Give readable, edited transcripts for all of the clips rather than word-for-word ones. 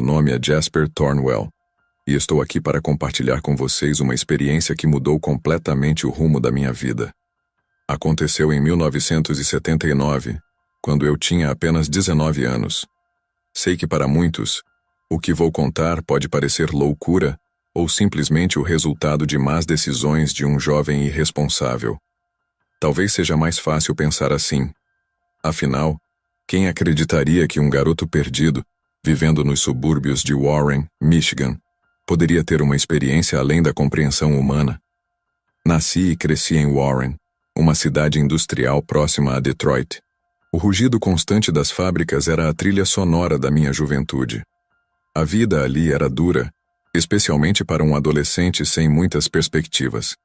nome é Jasper Thornwell, e estou aqui para compartilhar com vocês uma experiência que mudou completamente o rumo da minha vida. Aconteceu em 1979, quando eu tinha apenas 19 anos. Sei que para muitos, o que vou contar pode parecer loucura ou simplesmente o resultado de más decisões de um jovem irresponsável. Talvez seja mais fácil pensar assim. Afinal, quem acreditaria que um garoto perdido, vivendo nos subúrbios de Warren, Michigan, poderia ter uma experiência além da compreensão humana? Nasci e cresci em Warren, uma cidade industrial próxima a Detroit. O rugido constante das fábricas era a trilha sonora da minha juventude. A vida ali era dura, especialmente para um adolescente sem muitas perspectivas.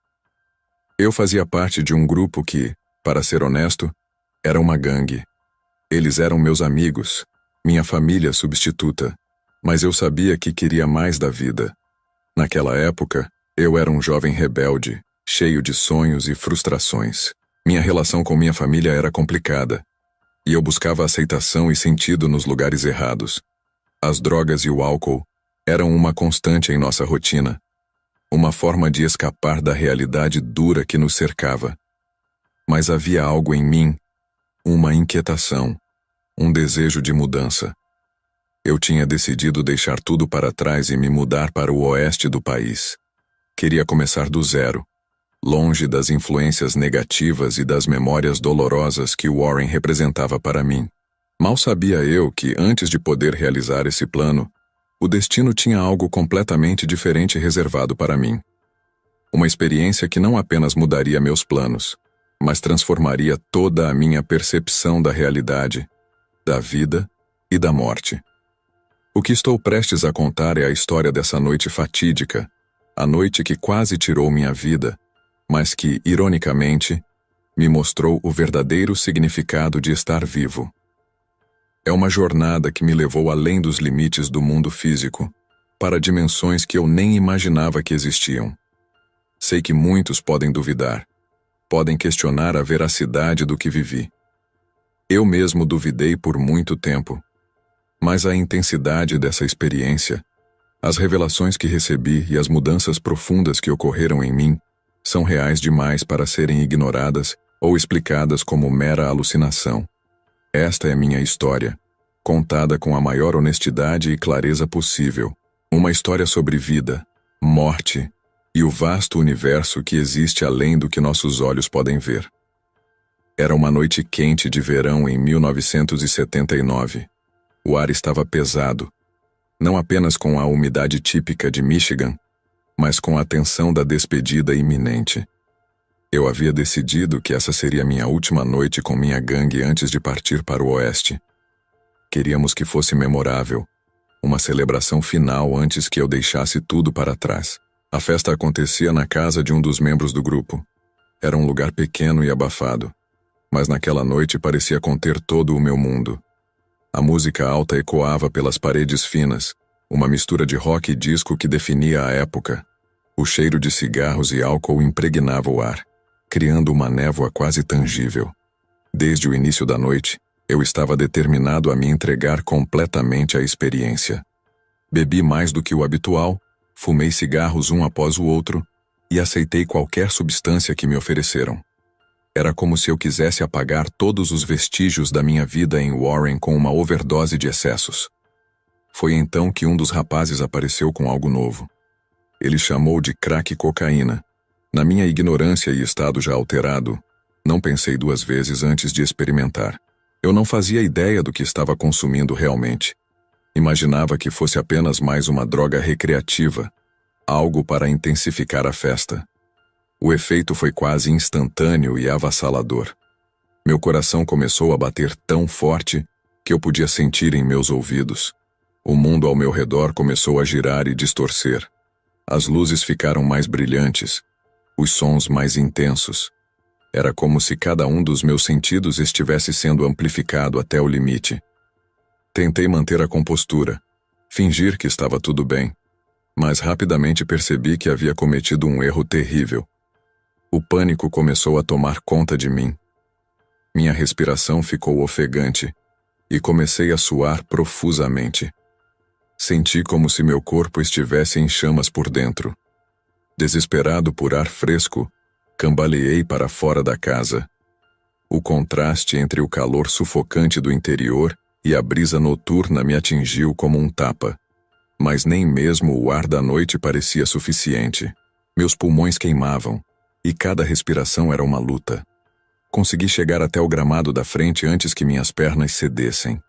Eu fazia parte de um grupo que, para ser honesto, era uma gangue. Eles eram meus amigos, minha família substituta, mas eu sabia que queria mais da vida. Naquela época, eu era um jovem rebelde, cheio de sonhos e frustrações. Minha relação com minha família era complicada, e eu buscava aceitação e sentido nos lugares errados. As drogas e o álcool eram uma constante em nossa rotina, uma forma de escapar da realidade dura que nos cercava. Mas havia algo em mim, uma inquietação, um desejo de mudança. Eu tinha decidido deixar tudo para trás e me mudar para o oeste do país. Queria começar do zero, longe das influências negativas e das memórias dolorosas que Warren representava para mim. Mal sabia eu que, antes de poder realizar esse plano, o destino tinha algo completamente diferente reservado para mim. Uma experiência que não apenas mudaria meus planos, mas transformaria toda a minha percepção da realidade, da vida e da morte. O que estou prestes a contar é a história dessa noite fatídica, a noite que quase tirou minha vida, mas que, ironicamente, me mostrou o verdadeiro significado de estar vivo. É uma jornada que me levou além dos limites do mundo físico, para dimensões que eu nem imaginava que existiam. Sei que muitos podem duvidar, podem questionar a veracidade do que vivi. Eu mesmo duvidei por muito tempo, mas a intensidade dessa experiência, as revelações que recebi e as mudanças profundas que ocorreram em mim são reais demais para serem ignoradas ou explicadas como mera alucinação. Esta é minha história, contada com a maior honestidade e clareza possível. Uma história sobre vida, morte e o vasto universo que existe além do que nossos olhos podem ver. Era uma noite quente de verão em 1979. O ar estava pesado, não apenas com a umidade típica de Michigan, mas com a tensão da despedida iminente. Eu havia decidido que essa seria minha última noite com minha gangue antes de partir para o oeste. Queríamos que fosse memorável, uma celebração final antes que eu deixasse tudo para trás. A festa acontecia na casa de um dos membros do grupo. Era um lugar pequeno e abafado, mas naquela noite parecia conter todo o meu mundo. A música alta ecoava pelas paredes finas, uma mistura de rock e disco que definia a época. O cheiro de cigarros e álcool impregnava o ar, criando uma névoa quase tangível. Desde o início da noite, eu estava determinado a me entregar completamente à experiência. Bebi mais do que o habitual, fumei cigarros um após o outro e aceitei qualquer substância que me ofereceram. Era como se eu quisesse apagar todos os vestígios da minha vida em Warren com uma overdose de excessos. Foi então que um dos rapazes apareceu com algo novo. Ele chamou de crack cocaína. Na minha ignorância e estado já alterado, não pensei duas vezes antes de experimentar. Eu não fazia ideia do que estava consumindo realmente. Imaginava que fosse apenas mais uma droga recreativa, algo para intensificar a festa. O efeito foi quase instantâneo e avassalador. Meu coração começou a bater tão forte que eu podia sentir em meus ouvidos. O mundo ao meu redor começou a girar e distorcer. As luzes ficaram mais brilhantes, os sons mais intensos. Era como se cada um dos meus sentidos estivesse sendo amplificado até o limite. Tentei manter a compostura, fingir que estava tudo bem, mas rapidamente percebi que havia cometido um erro terrível. O pânico começou a tomar conta de mim. Minha respiração ficou ofegante e comecei a suar profusamente. Senti como se meu corpo estivesse em chamas por dentro. Desesperado por ar fresco, cambaleei para fora da casa. O contraste entre o calor sufocante do interior e a brisa noturna me atingiu como um tapa. Mas nem mesmo o ar da noite parecia suficiente. Meus pulmões queimavam, e cada respiração era uma luta. Consegui chegar até o gramado da frente antes que minhas pernas cedessem.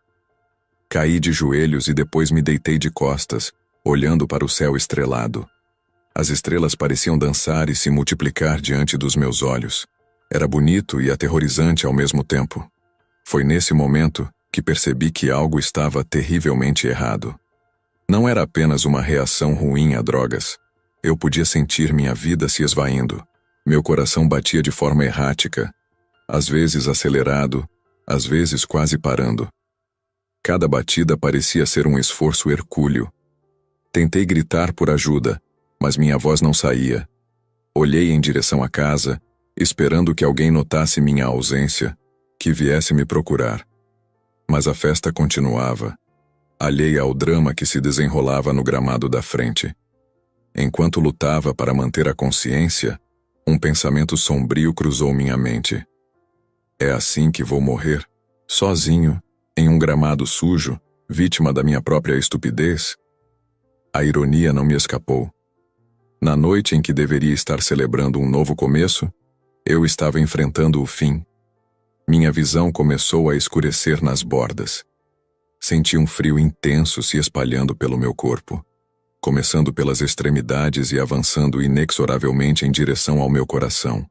Caí de joelhos e depois me deitei de costas, olhando para o céu estrelado. As estrelas pareciam dançar e se multiplicar diante dos meus olhos. Era bonito e aterrorizante ao mesmo tempo. Foi nesse momento que percebi que algo estava terrivelmente errado. Não era apenas uma reação ruim a drogas. Eu podia sentir minha vida se esvaindo. Meu coração batia de forma errática, às vezes acelerado, às vezes quase parando. Cada batida parecia ser um esforço hercúleo. Tentei gritar por ajuda, mas minha voz não saía. Olhei em direção à casa, esperando que alguém notasse minha ausência, que viesse me procurar. Mas a festa continuava, alheia ao drama que se desenrolava no gramado da frente. Enquanto lutava para manter a consciência, um pensamento sombrio cruzou minha mente. É assim que vou morrer? Sozinho, em um gramado sujo, vítima da minha própria estupidez? A ironia não me escapou. Na noite em que deveria estar celebrando um novo começo, eu estava enfrentando o fim. Minha visão começou a escurecer nas bordas. Senti um frio intenso se espalhando pelo meu corpo, começando pelas extremidades e avançando inexoravelmente em direção ao meu coração.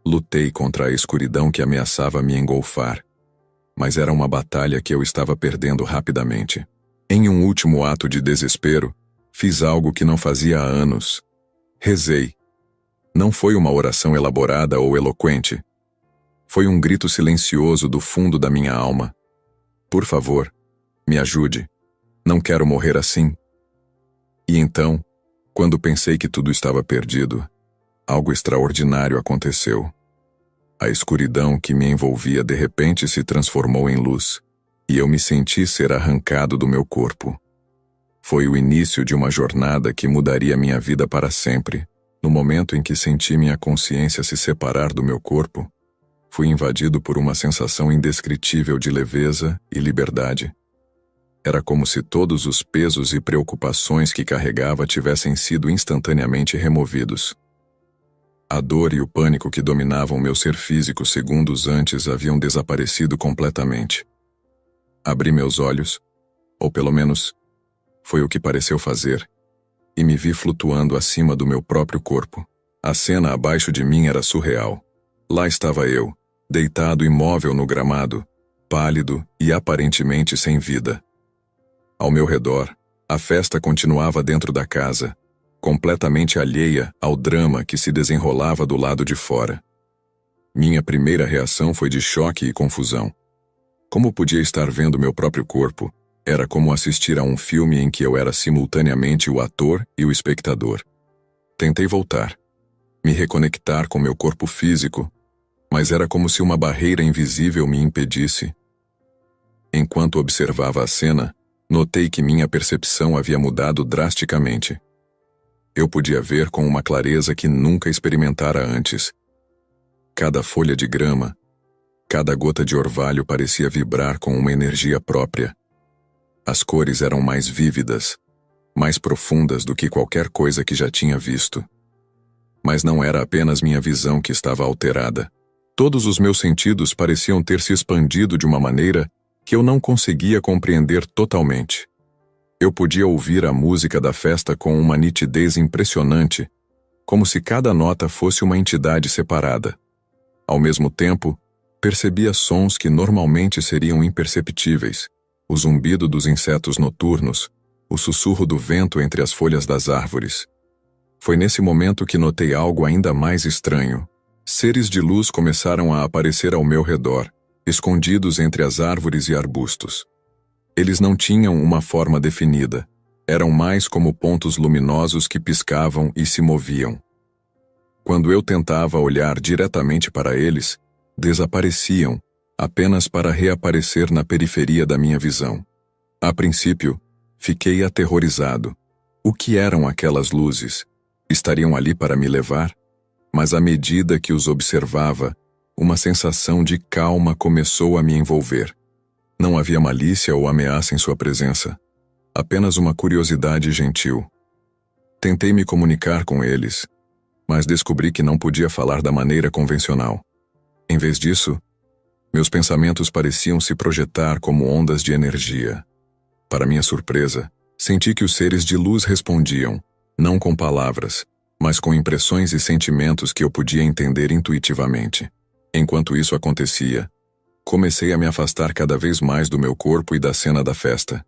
Lutei contra a escuridão que ameaçava me engolfar, mas era uma batalha que eu estava perdendo rapidamente. Em um último ato de desespero, fiz algo que não fazia há anos. Rezei. Não foi uma oração elaborada ou eloquente. Foi um grito silencioso do fundo da minha alma. Por favor, me ajude. Não quero morrer assim. E então, quando pensei que tudo estava perdido, algo extraordinário aconteceu. A escuridão que me envolvia de repente se transformou em luz, e eu me senti ser arrancado do meu corpo. Foi o início de uma jornada que mudaria minha vida para sempre. No momento em que senti minha consciência se separar do meu corpo, fui invadido por uma sensação indescritível de leveza e liberdade. Era como se todos os pesos e preocupações que carregava tivessem sido instantaneamente removidos. A dor e o pânico que dominavam meu ser físico segundos antes haviam desaparecido completamente. Abri meus olhos, ou pelo menos, foi o que pareceu fazer, e me vi flutuando acima do meu próprio corpo. A cena abaixo de mim era surreal. Lá estava eu, deitado imóvel no gramado, pálido e aparentemente sem vida. Ao meu redor, a festa continuava dentro da casa, completamente alheia ao drama que se desenrolava do lado de fora. Minha primeira reação foi de choque e confusão. Como podia estar vendo meu próprio corpo? Era como assistir a um filme em que eu era simultaneamente o ator e o espectador. Tentei voltar, me reconectar com meu corpo físico, mas era como se uma barreira invisível me impedisse. Enquanto observava a cena, notei que minha percepção havia mudado drasticamente. Eu podia ver com uma clareza que nunca experimentara antes. Cada folha de grama, cada gota de orvalho parecia vibrar com uma energia própria. As cores eram mais vívidas, mais profundas do que qualquer coisa que já tinha visto. Mas não era apenas minha visão que estava alterada. Todos os meus sentidos pareciam ter se expandido de uma maneira que eu não conseguia compreender totalmente. Eu podia ouvir a música da festa com uma nitidez impressionante, como se cada nota fosse uma entidade separada. Ao mesmo tempo, percebia sons que normalmente seriam imperceptíveis: o zumbido dos insetos noturnos, o sussurro do vento entre as folhas das árvores. Foi nesse momento que notei algo ainda mais estranho. Seres de luz começaram a aparecer ao meu redor, escondidos entre as árvores e arbustos. Eles não tinham uma forma definida, eram mais como pontos luminosos que piscavam e se moviam. Quando eu tentava olhar diretamente para eles, desapareciam, apenas para reaparecer na periferia da minha visão. A princípio, Fiquei aterrorizado. O que eram aquelas luzes? Estariam ali para me levar? Mas à medida que os observava, uma sensação de calma começou a me envolver. Não havia malícia ou ameaça em sua presença. Apenas uma curiosidade gentil. Tentei me comunicar com eles, mas descobri que não podia falar da maneira convencional. Em vez disso, meus pensamentos pareciam se projetar como ondas de energia. Para minha surpresa, senti que os seres de luz respondiam, não com palavras, mas com impressões e sentimentos que eu podia entender intuitivamente. Enquanto isso acontecia, comecei a me afastar cada vez mais do meu corpo e da cena da festa.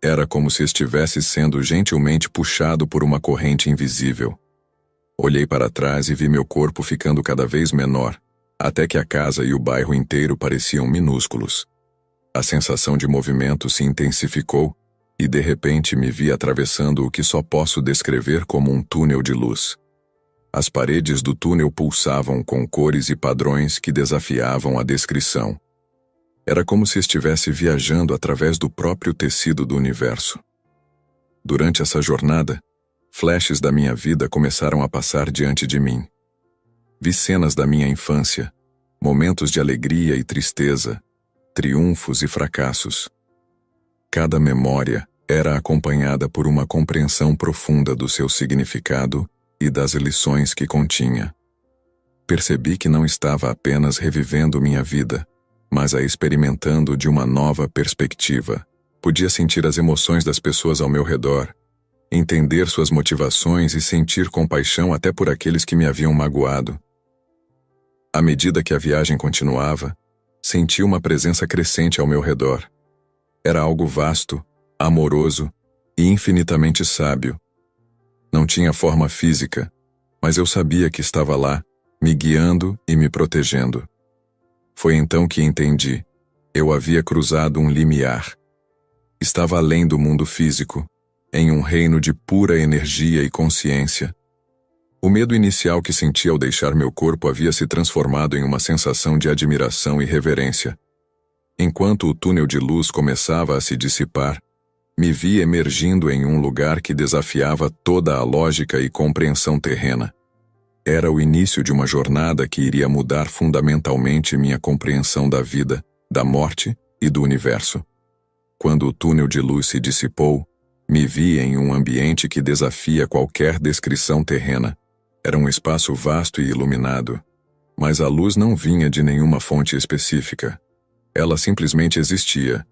Era como se estivesse sendo gentilmente puxado por uma corrente invisível. Olhei para trás e vi meu corpo ficando cada vez menor, até que a casa e o bairro inteiro pareciam minúsculos. A sensação de movimento se intensificou e de repente me vi atravessando o que só posso descrever como um túnel de luz. As paredes do túnel pulsavam com cores e padrões que desafiavam a descrição. Era como se estivesse viajando através do próprio tecido do universo. Durante essa jornada, flashes da minha vida começaram a passar diante de mim. Vi cenas da minha infância, momentos de alegria e tristeza, triunfos e fracassos. Cada memória era acompanhada por uma compreensão profunda do seu significado e das lições que continha. Percebi que não estava apenas revivendo minha vida, mas a experimentando de uma nova perspectiva. Podia sentir as emoções das pessoas ao meu redor, entender suas motivações e sentir compaixão até por aqueles que me haviam magoado. À medida que a viagem continuava, senti uma presença crescente ao meu redor. Era algo vasto, amoroso e infinitamente sábio. Não tinha forma física, mas eu sabia que estava lá, me guiando e me protegendo. Foi então que entendi. Eu havia cruzado um limiar. Estava além do mundo físico, em um reino de pura energia e consciência. O medo inicial que senti ao deixar meu corpo havia se transformado em uma sensação de admiração e reverência. Enquanto o túnel de luz começava a se dissipar, me vi emergindo em um lugar que desafiava toda a lógica e compreensão terrena. Era o início de uma jornada que iria mudar fundamentalmente minha compreensão da vida, da morte e do universo. Quando o túnel de luz se dissipou, me vi em um ambiente que desafia qualquer descrição terrena. Era um espaço vasto e iluminado, mas a luz não vinha de nenhuma fonte específica. Ela simplesmente existia,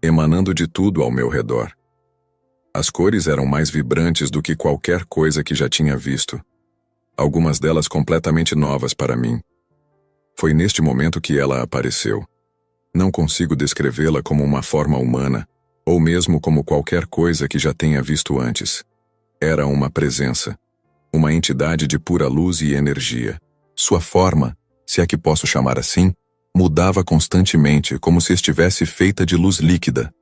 emanando de tudo ao meu redor. As cores eram mais vibrantes do que qualquer coisa que já tinha visto. Algumas delas completamente novas para mim. Foi neste momento que ela apareceu. Não consigo descrevê-la como uma forma humana, ou mesmo como qualquer coisa que já tenha visto antes. Era uma presença, uma entidade de pura luz e energia. Sua forma, se é que posso chamar assim, mudava constantemente como se estivesse feita de luz líquida.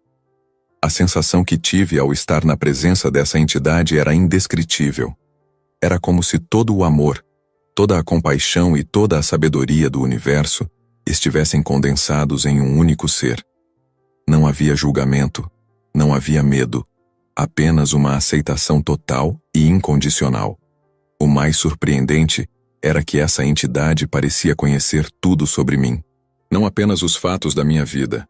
A sensação que tive ao estar na presença dessa entidade era indescritível. Era como se todo o amor, toda a compaixão e toda a sabedoria do universo estivessem condensados em um único ser. Não havia julgamento, não havia medo, apenas uma aceitação total e incondicional. O mais surpreendente era que essa entidade parecia conhecer tudo sobre mim. Não apenas os fatos da minha vida,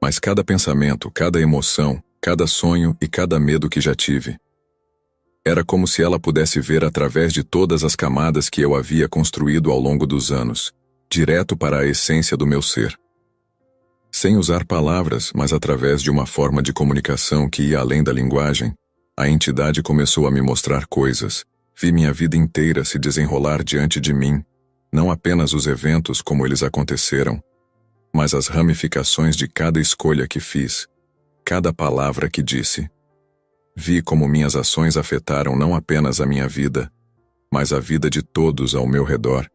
mas cada pensamento, cada emoção, cada sonho e cada medo que já tive. Era como se ela pudesse ver através de todas as camadas que eu havia construído ao longo dos anos, direto para a essência do meu ser. Sem usar palavras, mas através de uma forma de comunicação que ia além da linguagem, a entidade começou a me mostrar coisas. Vi minha vida inteira se desenrolar diante de mim, não apenas os eventos como eles aconteceram, mas as ramificações de cada escolha que fiz, cada palavra que disse. Vi como minhas ações afetaram não apenas a minha vida, mas a vida de todos ao meu redor,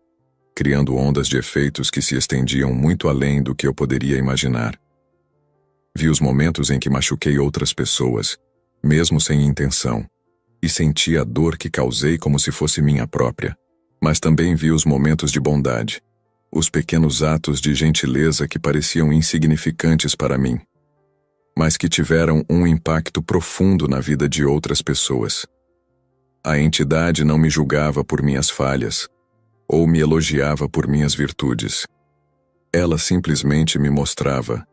criando ondas de efeitos que se estendiam muito além do que eu poderia imaginar. Vi os momentos em que machuquei outras pessoas, mesmo sem intenção, e senti a dor que causei como se fosse minha própria. Mas também vi os momentos de bondade, os pequenos atos de gentileza que pareciam insignificantes para mim. mas que tiveram um impacto profundo na vida de outras pessoas. A entidade não me julgava por minhas falhas, ou me elogiava por minhas virtudes. Ela simplesmente me mostrava,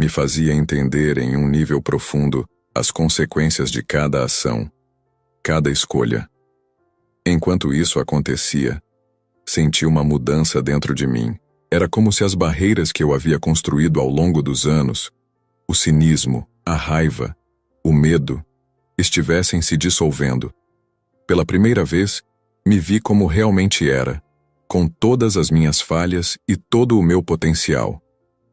me fazia entender em um nível profundo as consequências de cada ação, cada escolha. Enquanto isso acontecia, senti uma mudança dentro de mim. Era como se as barreiras que eu havia construído ao longo dos anos, o cinismo, a raiva, o medo, estivessem se dissolvendo. Pela primeira vez, me vi como realmente era, com todas as minhas falhas e todo o meu potencial.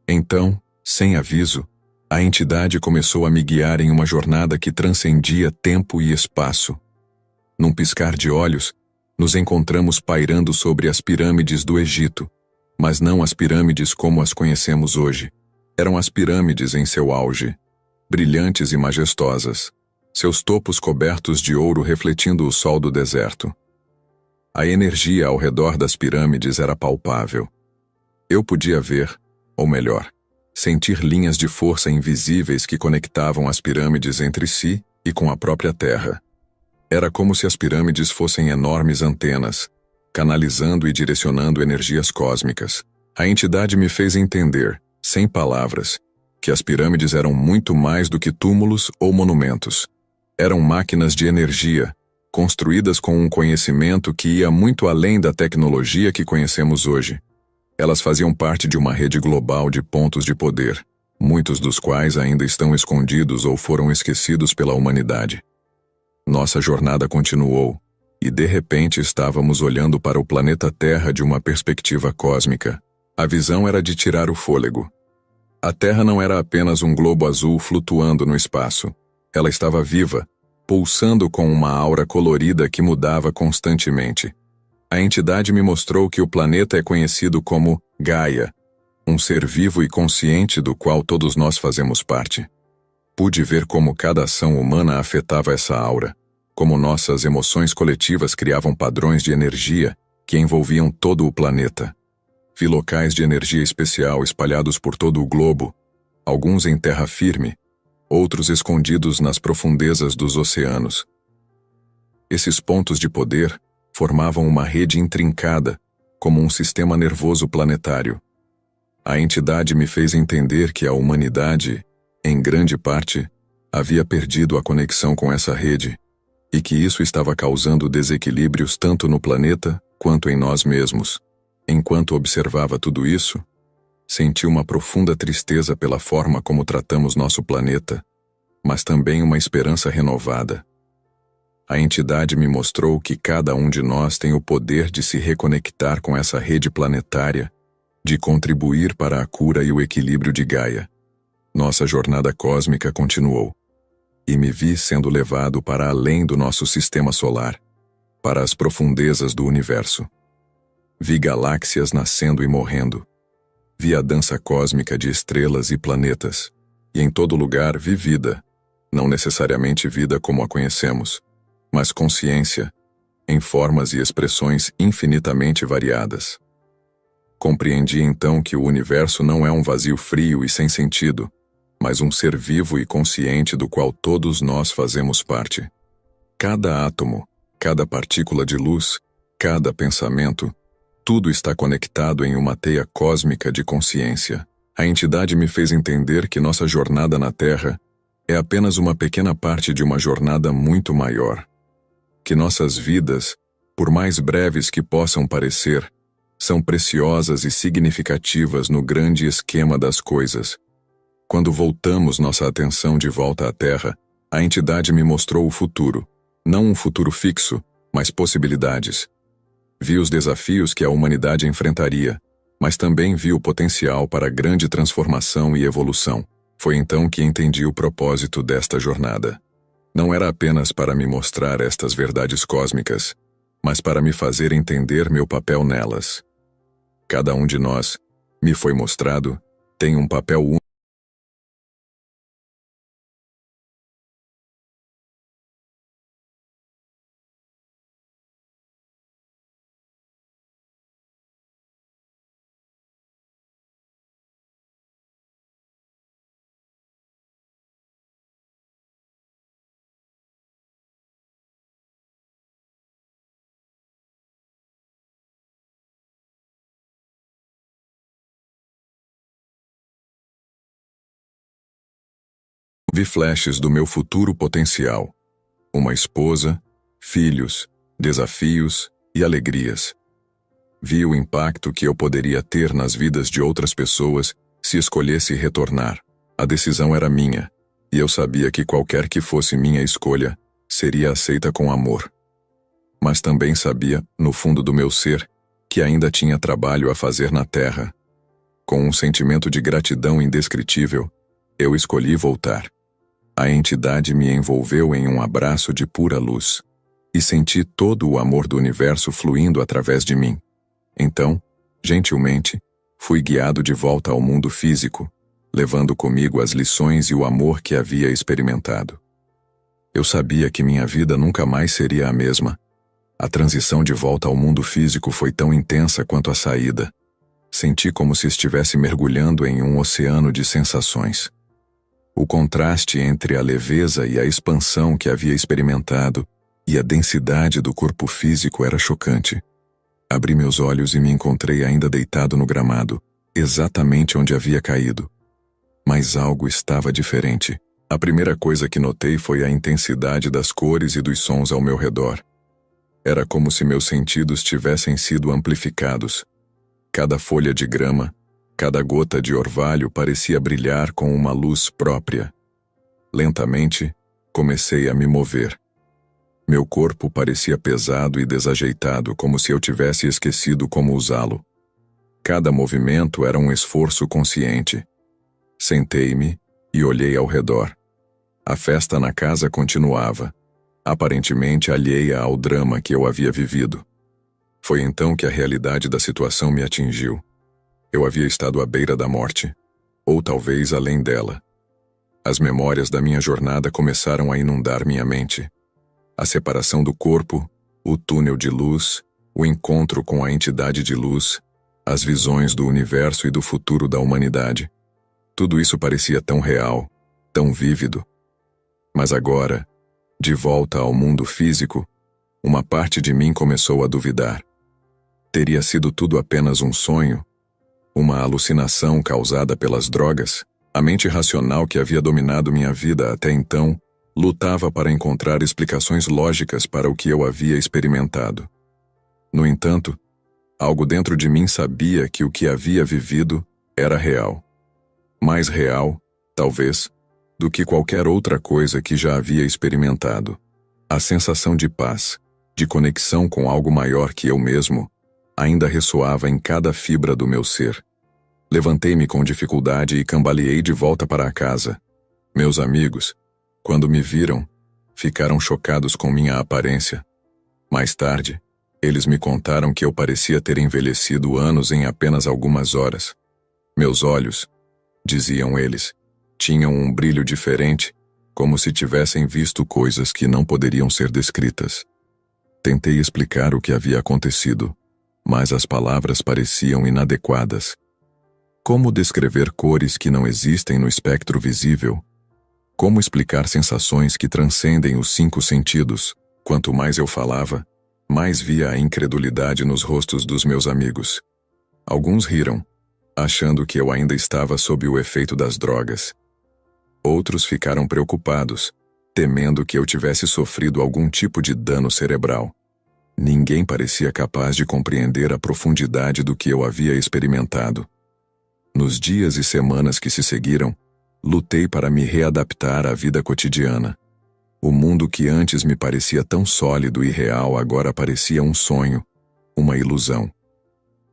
Então, sem aviso, a entidade começou a me guiar em uma jornada que transcendia tempo e espaço. Num piscar de olhos, nos encontramos pairando sobre as pirâmides do Egito, mas não as pirâmides como as conhecemos hoje. Eram as pirâmides em seu auge, brilhantes e majestosas, seus topos cobertos de ouro refletindo o sol do deserto. A energia ao redor das pirâmides era palpável. Eu podia ver, ou melhor, sentir linhas de força invisíveis que conectavam as pirâmides entre si e com a própria terra. Era como se as pirâmides fossem enormes antenas, canalizando e direcionando energias cósmicas. A entidade me fez entender, sem palavras, que as pirâmides eram muito mais do que túmulos ou monumentos. Eram máquinas de energia, construídas com um conhecimento que ia muito além da tecnologia que conhecemos hoje. Elas faziam parte de uma rede global de pontos de poder, muitos dos quais ainda estão escondidos ou foram esquecidos pela humanidade. Nossa jornada continuou, e de repente estávamos olhando para o planeta Terra de uma perspectiva cósmica. A visão era de tirar o fôlego. A Terra não era apenas um globo azul flutuando no espaço. Ela estava viva, pulsando com uma aura colorida que mudava constantemente. A entidade me mostrou que o planeta é conhecido como Gaia, um ser vivo e consciente do qual todos nós fazemos parte. Pude ver como cada ação humana afetava essa aura, como nossas emoções coletivas criavam padrões de energia que envolviam todo o planeta. Vi locais de energia especial espalhados por todo o globo, alguns em terra firme, outros escondidos nas profundezas dos oceanos. Esses pontos de poder formavam uma rede intrincada, como um sistema nervoso planetário. A entidade me fez entender que a humanidade, em grande parte, havia perdido a conexão com essa rede, e que isso estava causando desequilíbrios tanto no planeta quanto em nós mesmos. Enquanto observava tudo isso, senti uma profunda tristeza pela forma como tratamos nosso planeta, mas também uma esperança renovada. A entidade me mostrou que cada um de nós tem o poder de se reconectar com essa rede planetária, de contribuir para a cura e o equilíbrio de Gaia. Nossa jornada cósmica continuou, e me vi sendo levado para além do nosso sistema solar, para as profundezas do universo. Vi galáxias nascendo e morrendo. Vi a dança cósmica de estrelas e planetas, e em todo lugar vi vida, não necessariamente vida como a conhecemos, mas consciência, em formas e expressões infinitamente variadas. Compreendi então que o universo não é um vazio frio e sem sentido, mas um ser vivo e consciente do qual todos nós fazemos parte. Cada átomo, cada partícula de luz, cada pensamento, tudo está conectado em uma teia cósmica de consciência. A entidade me fez entender que nossa jornada na Terra é apenas uma pequena parte de uma jornada muito maior. Que nossas vidas, por mais breves que possam parecer, são preciosas e significativas no grande esquema das coisas. Quando voltamos nossa atenção de volta à Terra, a entidade me mostrou o futuro, não um futuro fixo, mas possibilidades. Vi os desafios que a humanidade enfrentaria, mas também vi o potencial para grande transformação e evolução. Foi então que entendi o propósito desta jornada. Não era apenas para me mostrar estas verdades cósmicas, mas para me fazer entender meu papel nelas. Cada um de nós, me foi mostrado, tem um papel único. Vi flashes do meu futuro potencial. Uma esposa, filhos, desafios e alegrias. Vi o impacto que eu poderia ter nas vidas de outras pessoas se escolhesse retornar. A decisão era minha, e eu sabia que qualquer que fosse minha escolha, seria aceita com amor. Mas também sabia, no fundo do meu ser, que ainda tinha trabalho a fazer na terra. Com um sentimento de gratidão indescritível, eu escolhi voltar. A entidade me envolveu em um abraço de pura luz, e senti todo o amor do universo fluindo através de mim. Então, gentilmente, fui guiado de volta ao mundo físico, levando comigo as lições e o amor que havia experimentado. Eu sabia que minha vida nunca mais seria a mesma. A transição de volta ao mundo físico foi tão intensa quanto a saída. Senti como se estivesse mergulhando em um oceano de sensações. O contraste entre a leveza e a expansão que havia experimentado e a densidade do corpo físico era chocante. Abri meus olhos e me encontrei ainda deitado no gramado, exatamente onde havia caído. Mas algo estava diferente. A primeira coisa que notei foi a intensidade das cores e dos sons ao meu redor. Era como se meus sentidos tivessem sido amplificados. Cada folha de grama, cada gota de orvalho parecia brilhar com uma luz própria. Lentamente, comecei a me mover. Meu corpo parecia pesado e desajeitado, como se eu tivesse esquecido como usá-lo. Cada movimento era um esforço consciente. Sentei-me e olhei ao redor. A festa na casa continuava, aparentemente alheia ao drama que eu havia vivido. Foi então que a realidade da situação me atingiu. Eu havia estado à beira da morte, ou talvez além dela. As memórias da minha jornada começaram a inundar minha mente. A separação do corpo, o túnel de luz, o encontro com a entidade de luz, as visões do universo e do futuro da humanidade. Tudo isso parecia tão real, tão vívido. Mas agora, de volta ao mundo físico, uma parte de mim começou a duvidar. Teria sido tudo apenas um sonho? Uma alucinação causada pelas drogas? A mente racional que havia dominado minha vida até então lutava para encontrar explicações lógicas para o que eu havia experimentado. No entanto, algo dentro de mim sabia que o que havia vivido era real. Mais real, talvez, do que qualquer outra coisa que já havia experimentado. A sensação de paz, de conexão com algo maior que eu mesmo, ainda ressoava em cada fibra do meu ser. Levantei-me com dificuldade e cambaleei de volta para a casa. Meus amigos, quando me viram, ficaram chocados com minha aparência. Mais tarde, eles me contaram que eu parecia ter envelhecido anos em apenas algumas horas. Meus olhos, diziam eles, tinham um brilho diferente, como se tivessem visto coisas que não poderiam ser descritas. Tentei explicar o que havia acontecido, mas as palavras pareciam inadequadas. Como descrever cores que não existem no espectro visível? Como explicar sensações que transcendem os 5 sentidos? Quanto mais eu falava, mais via a incredulidade nos rostos dos meus amigos. Alguns riram, achando que eu ainda estava sob o efeito das drogas. Outros ficaram preocupados, temendo que eu tivesse sofrido algum tipo de dano cerebral. Ninguém parecia capaz de compreender a profundidade do que eu havia experimentado. Nos dias e semanas que se seguiram, lutei para me readaptar à vida cotidiana. O mundo que antes me parecia tão sólido e real agora parecia um sonho, uma ilusão.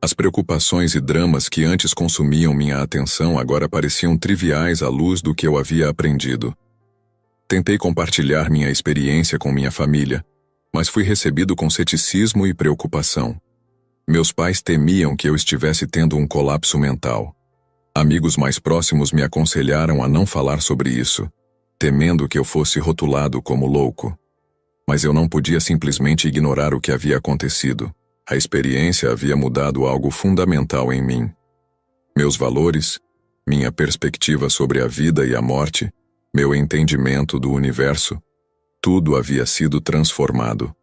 As preocupações e dramas que antes consumiam minha atenção agora pareciam triviais à luz do que eu havia aprendido. Tentei compartilhar minha experiência com minha família, mas fui recebido com ceticismo e preocupação. Meus pais temiam que eu estivesse tendo um colapso mental. Amigos mais próximos me aconselharam a não falar sobre isso, temendo que eu fosse rotulado como louco. Mas eu não podia simplesmente ignorar o que havia acontecido. A experiência havia mudado algo fundamental em mim. Meus valores, minha perspectiva sobre a vida e a morte, meu entendimento do universo, tudo havia sido transformado.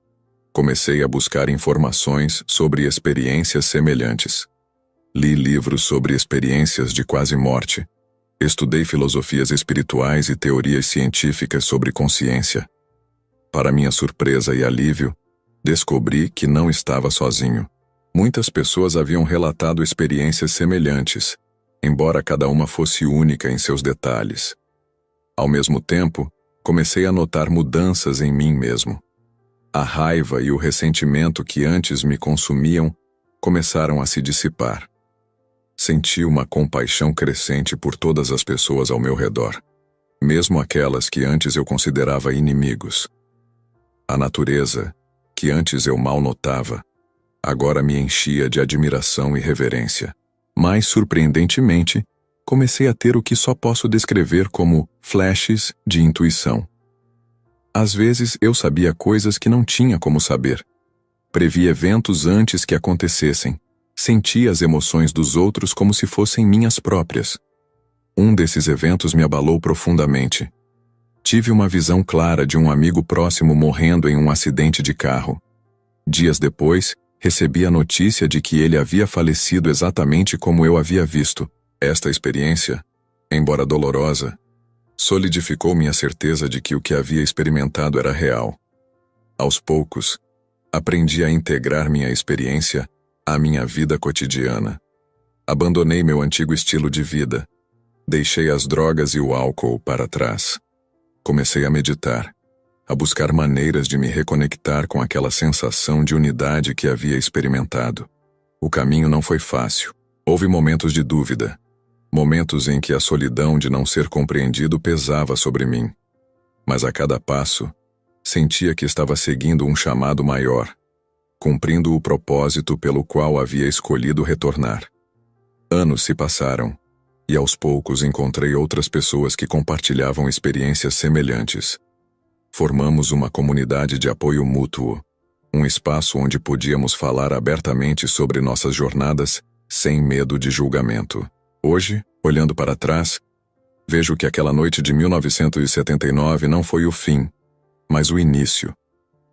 Comecei a buscar informações sobre experiências semelhantes. Li livros sobre experiências de quase morte. Estudei filosofias espirituais e teorias científicas sobre consciência. Para minha surpresa e alívio, descobri que não estava sozinho. Muitas pessoas haviam relatado experiências semelhantes, embora cada uma fosse única em seus detalhes. Ao mesmo tempo, comecei a notar mudanças em mim mesmo. A raiva e o ressentimento que antes me consumiam começaram a se dissipar. Senti uma compaixão crescente por todas as pessoas ao meu redor, mesmo aquelas que antes eu considerava inimigos. A natureza, que antes eu mal notava, agora me enchia de admiração e reverência. Mas, surpreendentemente, comecei a ter o que só posso descrever como flashes de intuição. Às vezes eu sabia coisas que não tinha como saber. Previ eventos antes que acontecessem. Sentia as emoções dos outros como se fossem minhas próprias. Um desses eventos me abalou profundamente. Tive uma visão clara de um amigo próximo morrendo em um acidente de carro. Dias depois, recebi a notícia de que ele havia falecido exatamente como eu havia visto. Esta experiência, embora dolorosa, solidificou minha certeza de que o que havia experimentado era real. Aos poucos, aprendi a integrar minha experiência à minha vida cotidiana. Abandonei meu antigo estilo de vida. Deixei as drogas e o álcool para trás. Comecei a meditar, a buscar maneiras de me reconectar com aquela sensação de unidade que havia experimentado. O caminho não foi fácil. Houve momentos de dúvida, momentos em que a solidão de não ser compreendido pesava sobre mim. Mas a cada passo, sentia que estava seguindo um chamado maior, cumprindo o propósito pelo qual havia escolhido retornar. Anos se passaram, e aos poucos encontrei outras pessoas que compartilhavam experiências semelhantes. Formamos uma comunidade de apoio mútuo, um espaço onde podíamos falar abertamente sobre nossas jornadas sem medo de julgamento. Hoje, olhando para trás, vejo que aquela noite de 1979 não foi o fim, mas o início.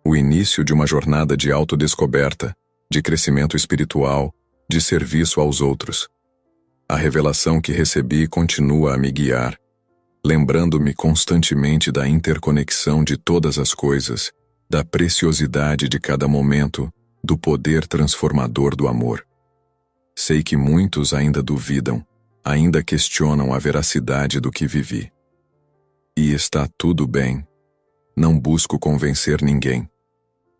O início de uma jornada de autodescoberta, de crescimento espiritual, de serviço aos outros. A revelação que recebi continua a me guiar, lembrando-me constantemente da interconexão de todas as coisas, da preciosidade de cada momento, do poder transformador do amor. Sei que muitos ainda duvidam, ainda questionam a veracidade do que vivi. E está tudo bem. Não busco convencer ninguém.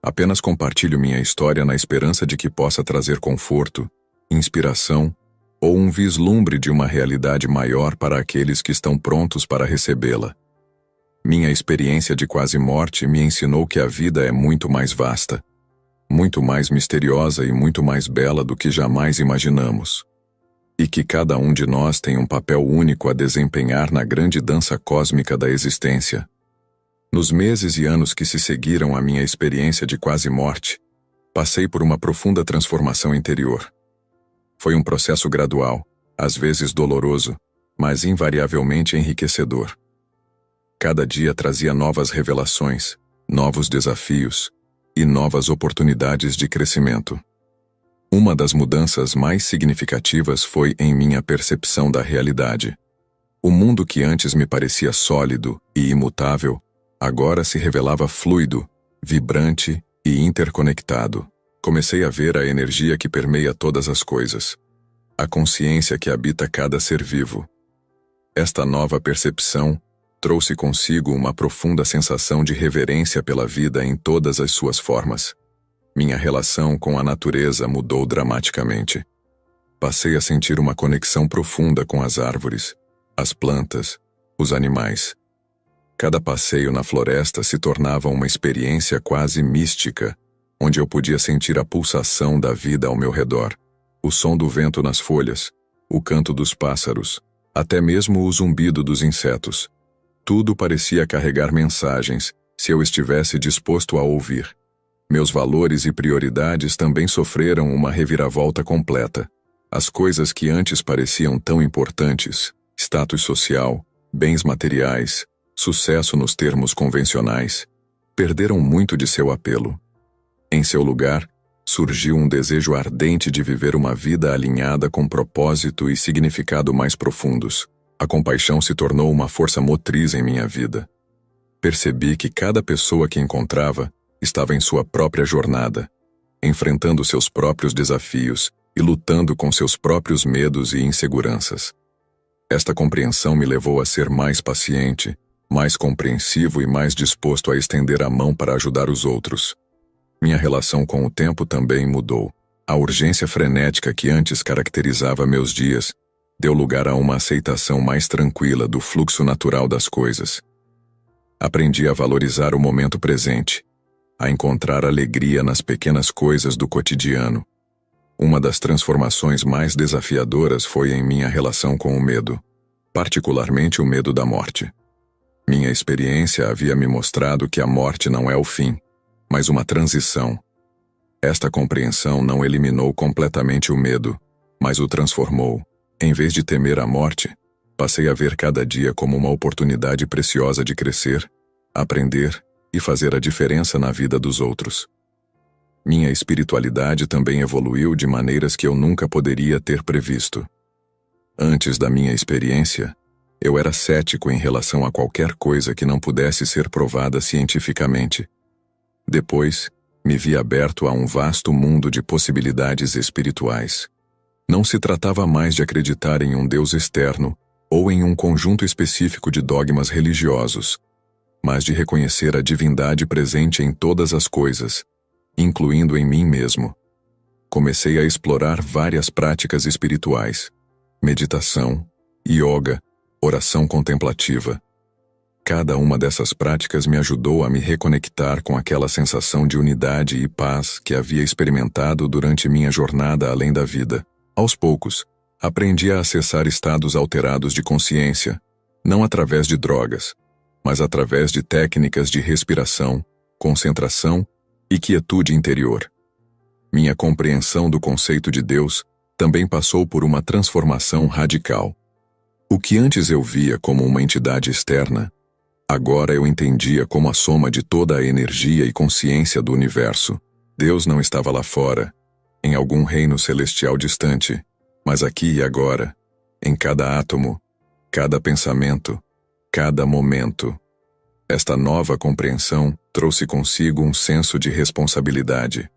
Apenas compartilho minha história na esperança de que possa trazer conforto, inspiração ou um vislumbre de uma realidade maior para aqueles que estão prontos para recebê-la. Minha experiência de quase morte me ensinou que a vida é muito mais vasta, muito mais misteriosa e muito mais bela do que jamais imaginamos. E que cada um de nós tem um papel único a desempenhar na grande dança cósmica da existência. Nos meses e anos que se seguiram à minha experiência de quase morte, passei por uma profunda transformação interior. Foi um processo gradual, às vezes doloroso, mas invariavelmente enriquecedor. Cada dia trazia novas revelações, novos desafios e novas oportunidades de crescimento. Uma das mudanças mais significativas foi em minha percepção da realidade. O mundo que antes me parecia sólido e imutável, agora se revelava fluido, vibrante e interconectado. Comecei a ver a energia que permeia todas as coisas, a consciência que habita cada ser vivo. Esta nova percepção trouxe consigo uma profunda sensação de reverência pela vida em todas as suas formas. Minha relação com a natureza mudou dramaticamente. Passei a sentir uma conexão profunda com as árvores, as plantas, os animais. Cada passeio na floresta se tornava uma experiência quase mística, onde eu podia sentir a pulsação da vida ao meu redor, o som do vento nas folhas, o canto dos pássaros, até mesmo o zumbido dos insetos. Tudo parecia carregar mensagens, se eu estivesse disposto a ouvir. Meus valores e prioridades também sofreram uma reviravolta completa. As coisas que antes pareciam tão importantes, status social, bens materiais, sucesso nos termos convencionais, perderam muito de seu apelo. Em seu lugar, surgiu um desejo ardente de viver uma vida alinhada com propósito e significado mais profundos. A compaixão se tornou uma força motriz em minha vida. Percebi que cada pessoa que encontrava estava em sua própria jornada, enfrentando seus próprios desafios e lutando com seus próprios medos e inseguranças. Esta compreensão me levou a ser mais paciente, mais compreensivo e mais disposto a estender a mão para ajudar os outros. Minha relação com o tempo também mudou. A urgência frenética que antes caracterizava meus dias deu lugar a uma aceitação mais tranquila do fluxo natural das coisas. Aprendi a valorizar o momento presente, a encontrar alegria nas pequenas coisas do cotidiano. Uma das transformações mais desafiadoras foi em minha relação com o medo, particularmente o medo da morte. Minha experiência havia me mostrado que a morte não é o fim, mas uma transição. Esta compreensão não eliminou completamente o medo, mas o transformou. Em vez de temer a morte, passei a ver cada dia como uma oportunidade preciosa de crescer, aprender e fazer a diferença na vida dos outros. Minha espiritualidade também evoluiu de maneiras que eu nunca poderia ter previsto. Antes da minha experiência, eu era cético em relação a qualquer coisa que não pudesse ser provada cientificamente. Depois, me vi aberto a um vasto mundo de possibilidades espirituais. Não se tratava mais de acreditar em um Deus externo ou em um conjunto específico de dogmas religiosos, mas de reconhecer a divindade presente em todas as coisas, incluindo em mim mesmo. Comecei a explorar várias práticas espirituais: meditação, yoga, oração contemplativa. Cada uma dessas práticas me ajudou a me reconectar com aquela sensação de unidade e paz que havia experimentado durante minha jornada além da vida. Aos poucos, aprendi a acessar estados alterados de consciência, não através de drogas, mas através de técnicas de respiração, concentração e quietude interior. Minha compreensão do conceito de Deus também passou por uma transformação radical. O que antes eu via como uma entidade externa, agora eu entendia como a soma de toda a energia e consciência do universo. Deus não estava lá fora, em algum reino celestial distante, mas aqui e agora, em cada átomo, cada pensamento, cada momento. Esta nova compreensão trouxe consigo um senso de responsabilidade.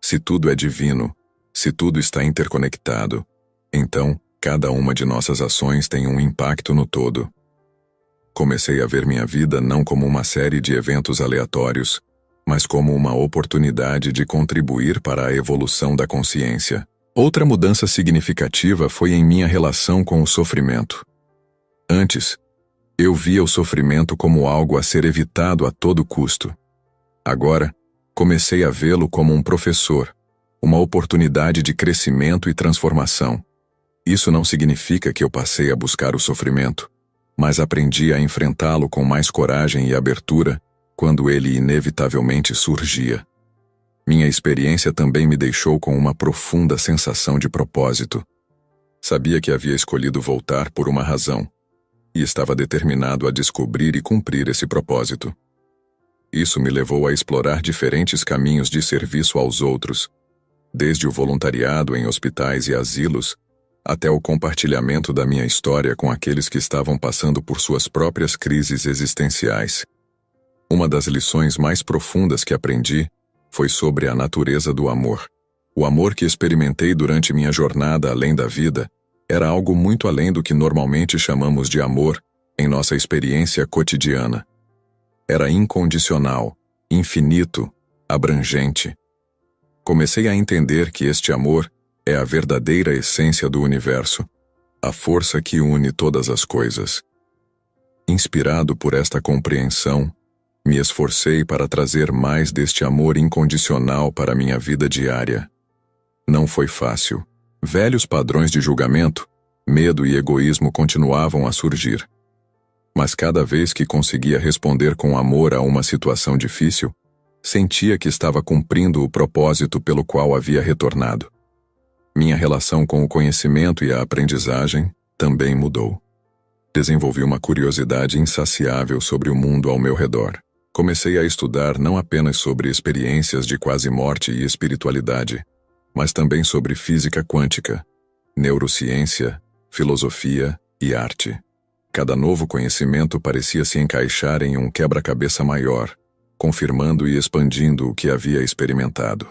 Se tudo é divino, se tudo está interconectado, então cada uma de nossas ações tem um impacto no todo. Comecei a ver minha vida não como uma série de eventos aleatórios, mas como uma oportunidade de contribuir para a evolução da consciência. Outra mudança significativa foi em minha relação com o sofrimento. Antes, eu via o sofrimento como algo a ser evitado a todo custo. Agora, comecei a vê-lo como um professor, uma oportunidade de crescimento e transformação. Isso não significa que eu passei a buscar o sofrimento, mas aprendi a enfrentá-lo com mais coragem e abertura quando ele inevitavelmente surgia. Minha experiência também me deixou com uma profunda sensação de propósito. Sabia que havia escolhido voltar por uma razão, e estava determinado a descobrir e cumprir esse propósito. Isso me levou a explorar diferentes caminhos de serviço aos outros, desde o voluntariado em hospitais e asilos, até o compartilhamento da minha história com aqueles que estavam passando por suas próprias crises existenciais. Uma das lições mais profundas que aprendi foi sobre a natureza do amor. O amor que experimentei durante minha jornada além da vida era algo muito além do que normalmente chamamos de amor em nossa experiência cotidiana. Era incondicional, infinito, abrangente. Comecei a entender que este amor é a verdadeira essência do universo, a força que une todas as coisas. Inspirado por esta compreensão, me esforcei para trazer mais deste amor incondicional para a minha vida diária. Não foi fácil. Velhos padrões de julgamento, medo e egoísmo continuavam a surgir. Mas cada vez que conseguia responder com amor a uma situação difícil, sentia que estava cumprindo o propósito pelo qual havia retornado. Minha relação com o conhecimento e a aprendizagem também mudou. Desenvolvi uma curiosidade insaciável sobre o mundo ao meu redor. Comecei a estudar não apenas sobre experiências de quase-morte e espiritualidade, mas também sobre física quântica, neurociência, filosofia e arte. Cada novo conhecimento parecia se encaixar em um quebra-cabeça maior, confirmando e expandindo o que havia experimentado.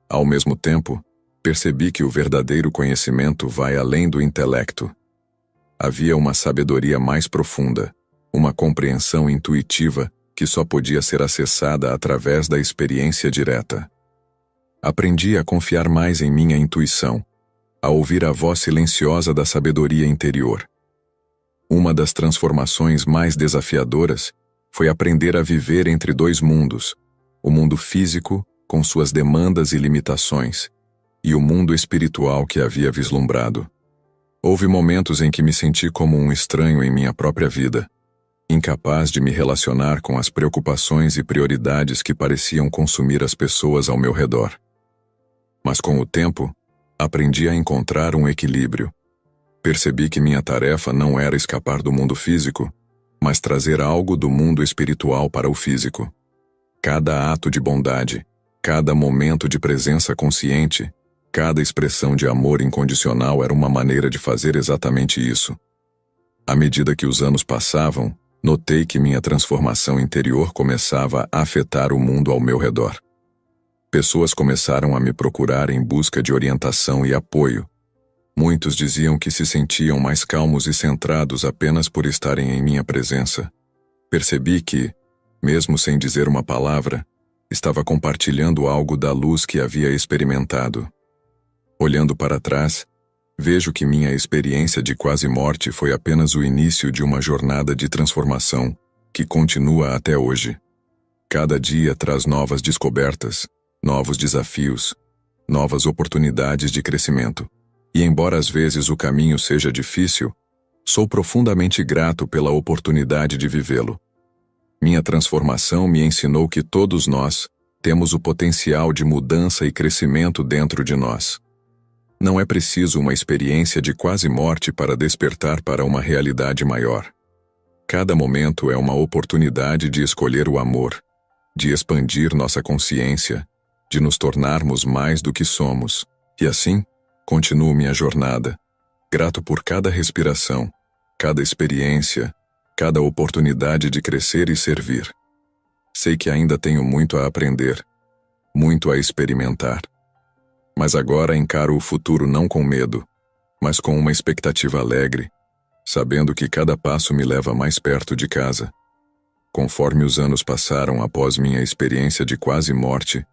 Ao mesmo tempo, percebi que o verdadeiro conhecimento vai além do intelecto. Havia uma sabedoria mais profunda, uma compreensão intuitiva que só podia ser acessada através da experiência direta. Aprendi a confiar mais em minha intuição, a ouvir a voz silenciosa da sabedoria interior. Uma das transformações mais desafiadoras foi aprender a viver entre dois mundos, o mundo físico, com suas demandas e limitações, e o mundo espiritual que havia vislumbrado. Houve momentos em que me senti como um estranho em minha própria vida, incapaz de me relacionar com as preocupações e prioridades que pareciam consumir as pessoas ao meu redor. Mas com o tempo, aprendi a encontrar um equilíbrio. Percebi que minha tarefa não era escapar do mundo físico, mas trazer algo do mundo espiritual para o físico. Cada ato de bondade, cada momento de presença consciente, cada expressão de amor incondicional era uma maneira de fazer exatamente isso. À medida que os anos passavam, notei que minha transformação interior começava a afetar o mundo ao meu redor. Pessoas começaram a me procurar em busca de orientação e apoio. Muitos diziam que se sentiam mais calmos e centrados apenas por estarem em minha presença. Percebi que, mesmo sem dizer uma palavra, estava compartilhando algo da luz que havia experimentado. Olhando para trás, vejo que minha experiência de quase morte foi apenas o início de uma jornada de transformação que continua até hoje. Cada dia traz novas descobertas, novos desafios, novas oportunidades de crescimento. E embora às vezes o caminho seja difícil, sou profundamente grato pela oportunidade de vivê-lo. Minha transformação me ensinou que todos nós temos o potencial de mudança e crescimento dentro de nós. Não é preciso uma experiência de quase morte para despertar para uma realidade maior. Cada momento é uma oportunidade de escolher o amor, de expandir nossa consciência, de nos tornarmos mais do que somos, e assim, continuo minha jornada, grato por cada respiração, cada experiência, cada oportunidade de crescer e servir. Sei que ainda tenho muito a aprender, muito a experimentar. Mas agora encaro o futuro não com medo, mas com uma expectativa alegre, sabendo que cada passo me leva mais perto de casa. Conforme os anos passaram após minha experiência de quase morte,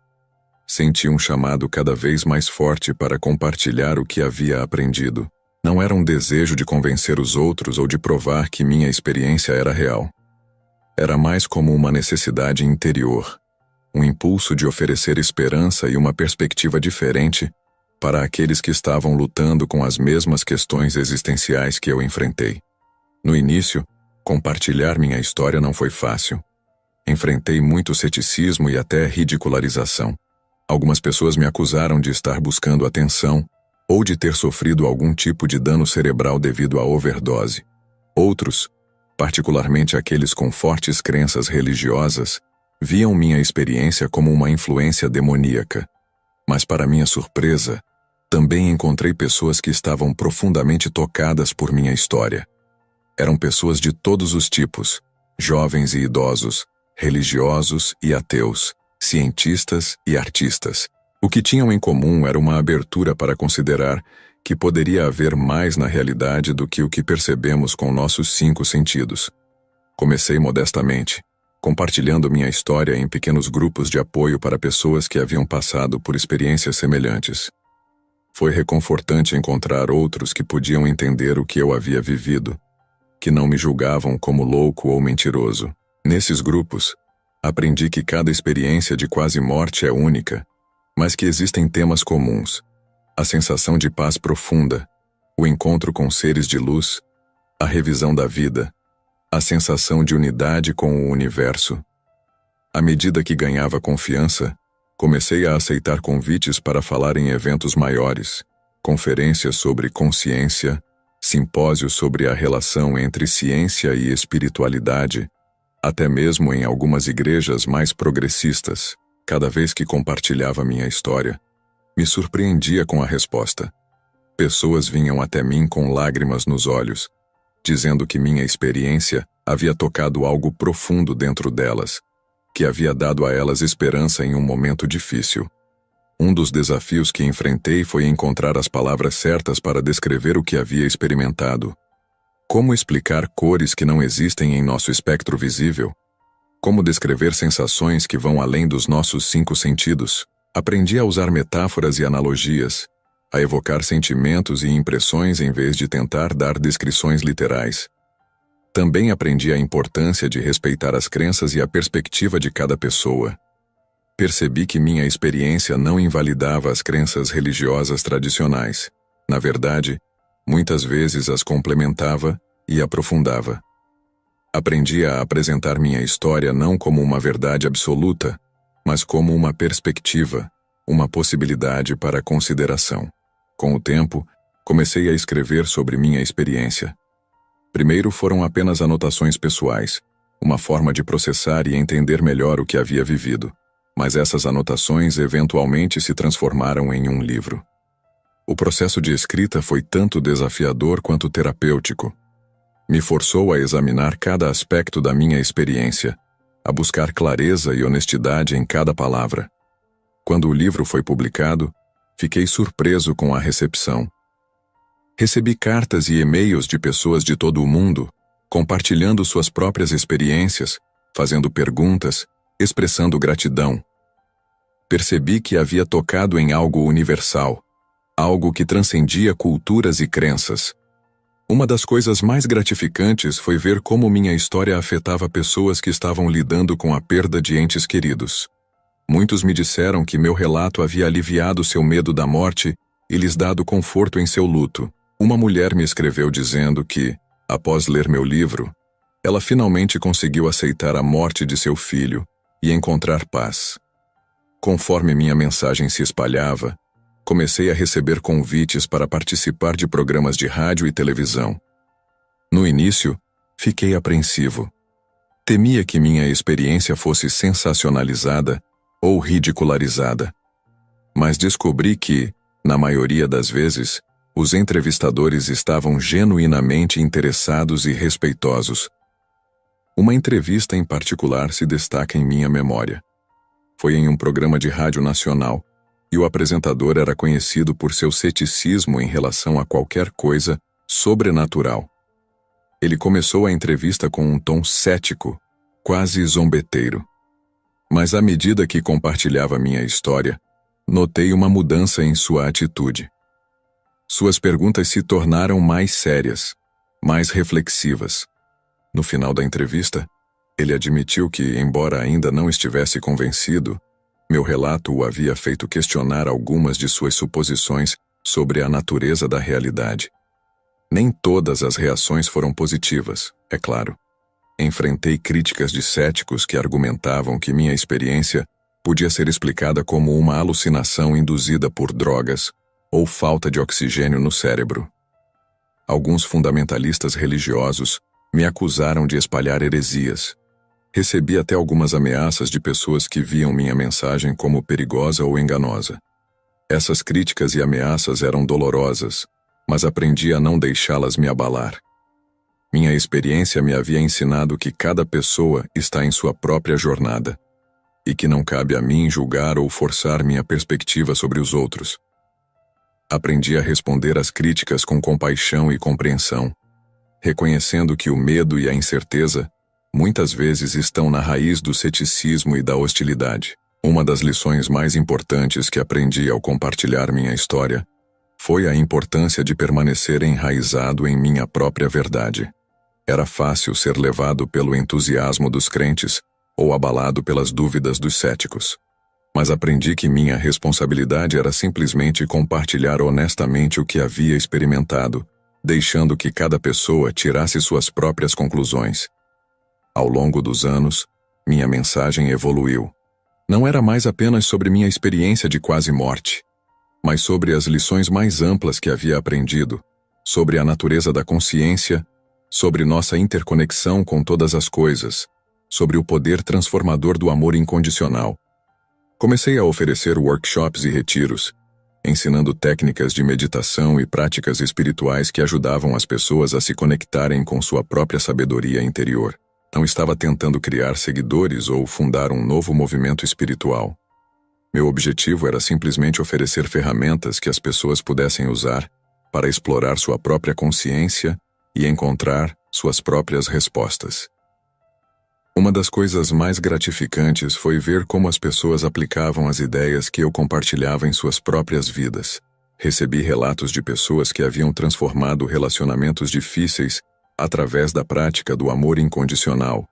senti um chamado cada vez mais forte para compartilhar o que havia aprendido. Não era um desejo de convencer os outros ou de provar que minha experiência era real. Era mais como uma necessidade interior, um impulso de oferecer esperança e uma perspectiva diferente para aqueles que estavam lutando com as mesmas questões existenciais que eu enfrentei. No início, compartilhar minha história não foi fácil. Enfrentei muito ceticismo e até ridicularização. Algumas pessoas me acusaram de estar buscando atenção ou de ter sofrido algum tipo de dano cerebral devido à overdose. Outros, particularmente aqueles com fortes crenças religiosas, viam minha experiência como uma influência demoníaca. Mas para minha surpresa, também encontrei pessoas que estavam profundamente tocadas por minha história. Eram pessoas de todos os tipos, jovens e idosos, religiosos e ateus, cientistas e artistas. O que tinham em comum era uma abertura para considerar que poderia haver mais na realidade do que o que percebemos com nossos 5 sentidos. Comecei modestamente, compartilhando minha história em pequenos grupos de apoio para pessoas que haviam passado por experiências semelhantes. Foi reconfortante encontrar outros que podiam entender o que eu havia vivido, que não me julgavam como louco ou mentiroso. Nesses grupos, aprendi que cada experiência de quase morte é única, mas que existem temas comuns: a sensação de paz profunda, o encontro com seres de luz, a revisão da vida, a sensação de unidade com o universo. À medida que ganhava confiança, comecei a aceitar convites para falar em eventos maiores, conferências sobre consciência, simpósios sobre a relação entre ciência e espiritualidade, até mesmo em algumas igrejas mais progressistas. Cada vez que compartilhava minha história, me surpreendia com a resposta. Pessoas vinham até mim com lágrimas nos olhos, dizendo que minha experiência havia tocado algo profundo dentro delas, que havia dado a elas esperança em um momento difícil. Um dos desafios que enfrentei foi encontrar as palavras certas para descrever o que havia experimentado. Como explicar cores que não existem em nosso espectro visível? Como descrever sensações que vão além dos nossos 5 sentidos? Aprendi a usar metáforas e analogias, a evocar sentimentos e impressões em vez de tentar dar descrições literais. Também aprendi a importância de respeitar as crenças e a perspectiva de cada pessoa. Percebi que minha experiência não invalidava as crenças religiosas tradicionais. Na verdade, muitas vezes as complementava e aprofundava. Aprendi a apresentar minha história não como uma verdade absoluta, mas como uma perspectiva, uma possibilidade para consideração. Com o tempo, comecei a escrever sobre minha experiência. Primeiro foram apenas anotações pessoais, uma forma de processar e entender melhor o que havia vivido. Mas essas anotações eventualmente se transformaram em um livro. O processo de escrita foi tanto desafiador quanto terapêutico. Me forçou a examinar cada aspecto da minha experiência, a buscar clareza e honestidade em cada palavra. Quando o livro foi publicado, fiquei surpreso com a recepção. Recebi cartas e e-mails de pessoas de todo o mundo, compartilhando suas próprias experiências, fazendo perguntas, expressando gratidão. Percebi que havia tocado em algo universal, algo que transcendia culturas e crenças. Uma das coisas mais gratificantes foi ver como minha história afetava pessoas que estavam lidando com a perda de entes queridos. Muitos me disseram que meu relato havia aliviado seu medo da morte e lhes dado conforto em seu luto. Uma mulher me escreveu dizendo que, após ler meu livro, ela finalmente conseguiu aceitar a morte de seu filho e encontrar paz. Conforme minha mensagem se espalhava, comecei a receber convites para participar de programas de rádio e televisão. No início, fiquei apreensivo. Temia que minha experiência fosse sensacionalizada ou ridicularizada. Mas descobri que, na maioria das vezes, os entrevistadores estavam genuinamente interessados e respeitosos. Uma entrevista em particular se destaca em minha memória. Foi em um programa de rádio nacional, e o apresentador era conhecido por seu ceticismo em relação a qualquer coisa sobrenatural. Ele começou a entrevista com um tom cético, quase zombeteiro. Mas à medida que compartilhava minha história, notei uma mudança em sua atitude. Suas perguntas se tornaram mais sérias, mais reflexivas. No final da entrevista, ele admitiu que, embora ainda não estivesse convencido, meu relato o havia feito questionar algumas de suas suposições sobre a natureza da realidade. Nem todas as reações foram positivas, é claro. Enfrentei críticas de céticos que argumentavam que minha experiência podia ser explicada como uma alucinação induzida por drogas ou falta de oxigênio no cérebro. Alguns fundamentalistas religiosos me acusaram de espalhar heresias. Recebi até algumas ameaças de pessoas que viam minha mensagem como perigosa ou enganosa. Essas críticas e ameaças eram dolorosas, mas aprendi a não deixá-las me abalar. Minha experiência me havia ensinado que cada pessoa está em sua própria jornada, e que não cabe a mim julgar ou forçar minha perspectiva sobre os outros. Aprendi a responder às críticas com compaixão e compreensão, reconhecendo que o medo e a incerteza muitas vezes estão na raiz do ceticismo e da hostilidade. Uma das lições mais importantes que aprendi ao compartilhar minha história foi a importância de permanecer enraizado em minha própria verdade. Era fácil ser levado pelo entusiasmo dos crentes ou abalado pelas dúvidas dos céticos. Mas aprendi que minha responsabilidade era simplesmente compartilhar honestamente o que havia experimentado, deixando que cada pessoa tirasse suas próprias conclusões. Ao longo dos anos, minha mensagem evoluiu. Não era mais apenas sobre minha experiência de quase morte, mas sobre as lições mais amplas que havia aprendido, sobre a natureza da consciência, sobre nossa interconexão com todas as coisas, sobre o poder transformador do amor incondicional. Comecei a oferecer workshops e retiros, ensinando técnicas de meditação e práticas espirituais que ajudavam as pessoas a se conectarem com sua própria sabedoria interior. Não estava tentando criar seguidores ou fundar um novo movimento espiritual. Meu objetivo era simplesmente oferecer ferramentas que as pessoas pudessem usar para explorar sua própria consciência e encontrar suas próprias respostas. Uma das coisas mais gratificantes foi ver como as pessoas aplicavam as ideias que eu compartilhava em suas próprias vidas. Recebi relatos de pessoas que haviam transformado relacionamentos difíceis através da prática do amor incondicional,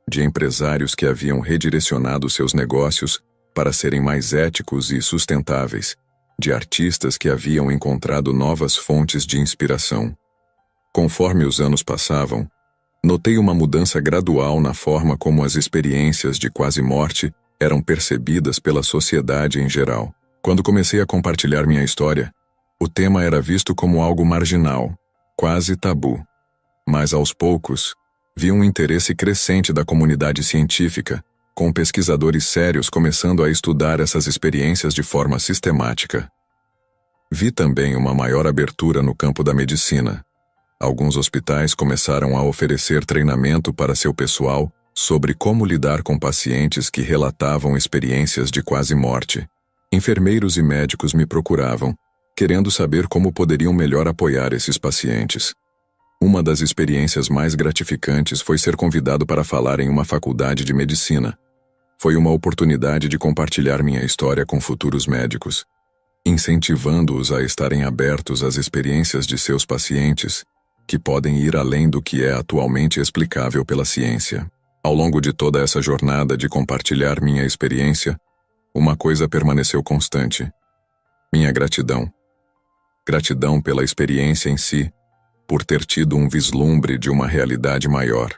de empresários que haviam redirecionado seus negócios para serem mais éticos e sustentáveis, de artistas que haviam encontrado novas fontes de inspiração. Conforme os anos passavam, notei uma mudança gradual na forma como as experiências de quase morte eram percebidas pela sociedade em geral. Quando comecei a compartilhar minha história, o tema era visto como algo marginal, quase tabu. Mas aos poucos, vi um interesse crescente da comunidade científica, com pesquisadores sérios começando a estudar essas experiências de forma sistemática. Vi também uma maior abertura no campo da medicina. Alguns hospitais começaram a oferecer treinamento para seu pessoal sobre como lidar com pacientes que relatavam experiências de quase morte. Enfermeiros e médicos me procuravam, querendo saber como poderiam melhor apoiar esses pacientes. Uma das experiências mais gratificantes foi ser convidado para falar em uma faculdade de medicina. Foi uma oportunidade de compartilhar minha história com futuros médicos, incentivando-os a estarem abertos às experiências de seus pacientes, que podem ir além do que é atualmente explicável pela ciência. Ao longo de toda essa jornada de compartilhar minha experiência, uma coisa permaneceu constante: minha gratidão. Gratidão pela experiência em si, por ter tido um vislumbre de uma realidade maior.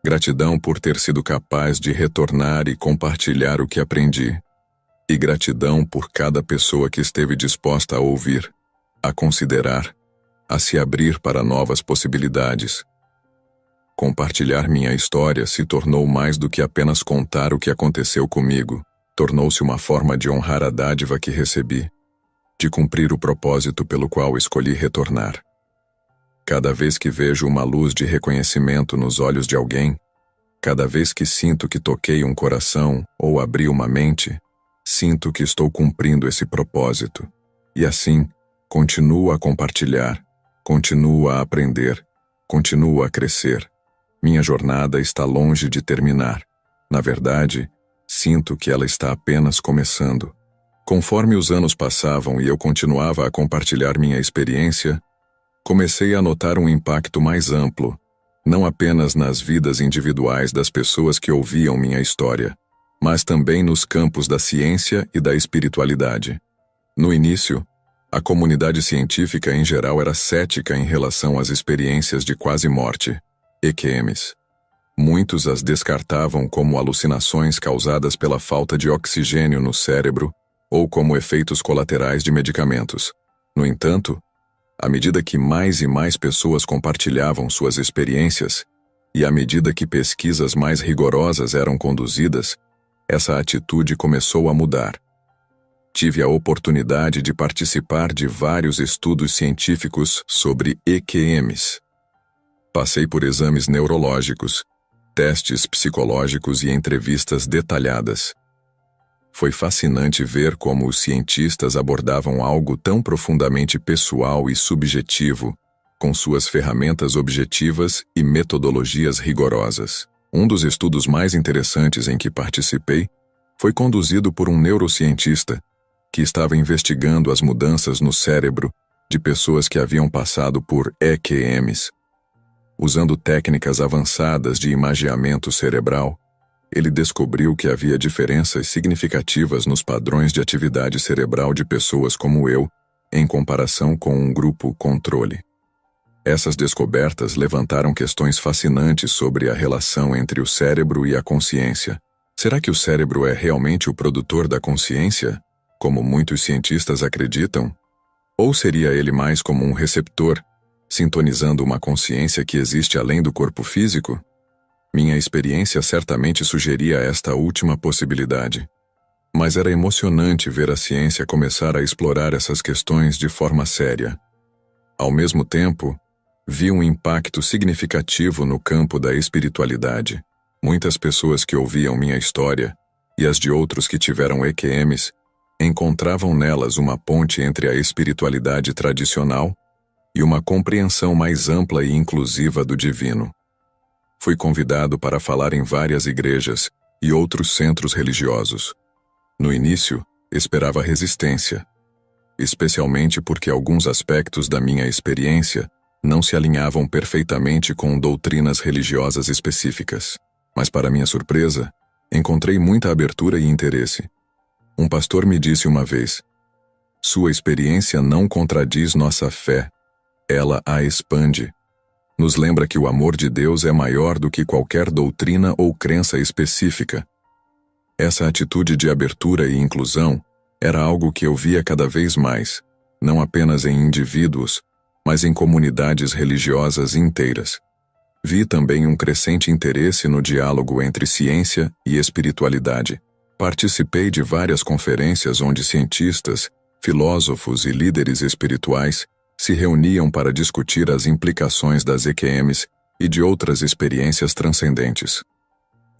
Gratidão por ter sido capaz de retornar e compartilhar o que aprendi. E gratidão por cada pessoa que esteve disposta a ouvir, a considerar, a se abrir para novas possibilidades. Compartilhar minha história se tornou mais do que apenas contar o que aconteceu comigo. Tornou-se uma forma de honrar a dádiva que recebi, de cumprir o propósito pelo qual escolhi retornar. Cada vez que vejo uma luz de reconhecimento nos olhos de alguém, cada vez que sinto que toquei um coração ou abri uma mente, sinto que estou cumprindo esse propósito. E assim, continuo a compartilhar, continuo a aprender, continuo a crescer. Minha jornada está longe de terminar. Na verdade, sinto que ela está apenas começando. Conforme os anos passavam e eu continuava a compartilhar minha experiência, comecei a notar um impacto mais amplo, não apenas nas vidas individuais das pessoas que ouviam minha história, mas também nos campos da ciência e da espiritualidade. No início, a comunidade científica em geral era cética em relação às experiências de quase morte, EQMs. Muitos as descartavam como alucinações causadas pela falta de oxigênio no cérebro ou como efeitos colaterais de medicamentos. No entanto, à medida que mais e mais pessoas compartilhavam suas experiências, e à medida que pesquisas mais rigorosas eram conduzidas, essa atitude começou a mudar. Tive a oportunidade de participar de vários estudos científicos sobre EQMs. Passei por exames neurológicos, testes psicológicos e entrevistas detalhadas. Foi fascinante ver como os cientistas abordavam algo tão profundamente pessoal e subjetivo, com suas ferramentas objetivas e metodologias rigorosas. Um dos estudos mais interessantes em que participei foi conduzido por um neurocientista que estava investigando as mudanças no cérebro de pessoas que haviam passado por EQMs. Usando técnicas avançadas de imageamento cerebral, ele descobriu que havia diferenças significativas nos padrões de atividade cerebral de pessoas como eu, em comparação com um grupo controle. Essas descobertas levantaram questões fascinantes sobre a relação entre o cérebro e a consciência. Será que o cérebro é realmente o produtor da consciência, como muitos cientistas acreditam? Ou seria ele mais como um receptor, sintonizando uma consciência que existe além do corpo físico? Minha experiência certamente sugeria esta última possibilidade. Mas era emocionante ver a ciência começar a explorar essas questões de forma séria. Ao mesmo tempo, vi um impacto significativo no campo da espiritualidade. Muitas pessoas que ouviam minha história, e as de outros que tiveram EQMs, encontravam nelas uma ponte entre a espiritualidade tradicional e uma compreensão mais ampla e inclusiva do divino. Fui convidado para falar em várias igrejas e outros centros religiosos. No início, esperava resistência, especialmente porque alguns aspectos da minha experiência não se alinhavam perfeitamente com doutrinas religiosas específicas. Mas, para minha surpresa, encontrei muita abertura e interesse. Um pastor me disse uma vez: "Sua experiência não contradiz nossa fé, ela a expande. Nos lembra que o amor de Deus é maior do que qualquer doutrina ou crença específica." Essa atitude de abertura e inclusão era algo que eu via cada vez mais, não apenas em indivíduos, mas em comunidades religiosas inteiras. Vi também um crescente interesse no diálogo entre ciência e espiritualidade. Participei de várias conferências onde cientistas, filósofos e líderes espirituais se reuniam para discutir as implicações das EQMs e de outras experiências transcendentes.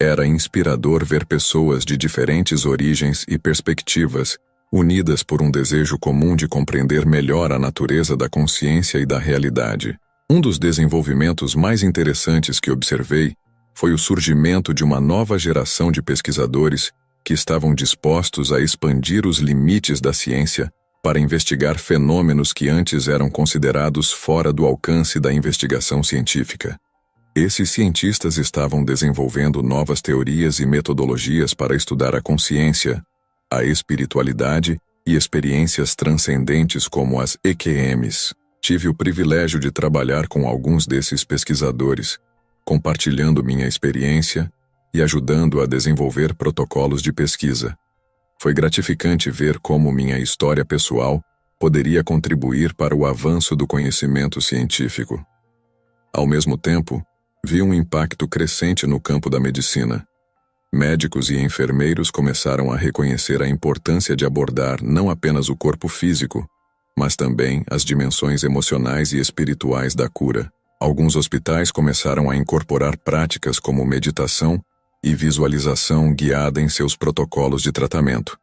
Era inspirador ver pessoas de diferentes origens e perspectivas, unidas por um desejo comum de compreender melhor a natureza da consciência e da realidade. Um dos desenvolvimentos mais interessantes que observei foi o surgimento de uma nova geração de pesquisadores que estavam dispostos a expandir os limites da ciência para investigar fenômenos que antes eram considerados fora do alcance da investigação científica. Esses cientistas estavam desenvolvendo novas teorias e metodologias para estudar a consciência, a espiritualidade e experiências transcendentes como as EQMs. Tive o privilégio de trabalhar com alguns desses pesquisadores, compartilhando minha experiência e ajudando a desenvolver protocolos de pesquisa. Foi gratificante ver como minha história pessoal poderia contribuir para o avanço do conhecimento científico. Ao mesmo tempo, vi um impacto crescente no campo da medicina. Médicos e enfermeiros começaram a reconhecer a importância de abordar não apenas o corpo físico, mas também as dimensões emocionais e espirituais da cura. Alguns hospitais começaram a incorporar práticas como meditação e visualização guiada em seus protocolos de tratamento.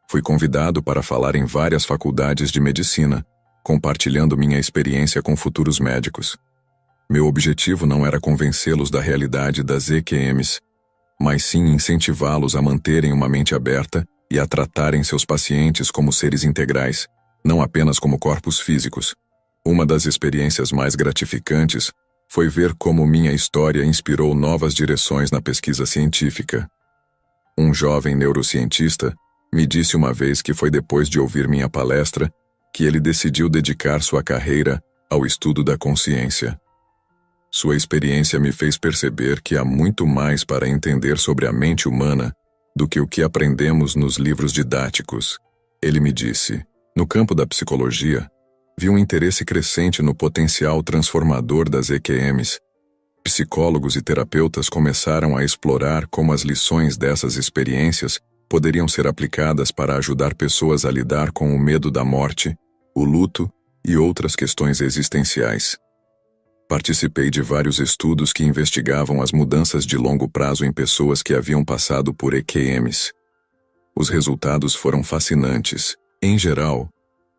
Fui convidado para falar em várias faculdades de medicina, compartilhando minha experiência com futuros médicos. Meu objetivo não era convencê-los da realidade das EQMs, mas sim incentivá-los a manterem uma mente aberta e a tratarem seus pacientes como seres integrais, não apenas como corpos físicos. Uma das experiências mais gratificantes foi ver como minha história inspirou novas direções na pesquisa científica. Um jovem neurocientista me disse uma vez que foi depois de ouvir minha palestra que ele decidiu dedicar sua carreira ao estudo da consciência. Sua experiência me fez perceber que há muito mais para entender sobre a mente humana do que o que aprendemos nos livros didáticos. Ele me disse: "No campo da psicologia, vi um interesse crescente no potencial transformador das EQMs. Psicólogos e terapeutas começaram a explorar como as lições dessas experiências poderiam ser aplicadas para ajudar pessoas a lidar com o medo da morte, o luto e outras questões existenciais." Participei de vários estudos que investigavam as mudanças de longo prazo em pessoas que haviam passado por EQMs. Os resultados foram fascinantes. Em geral,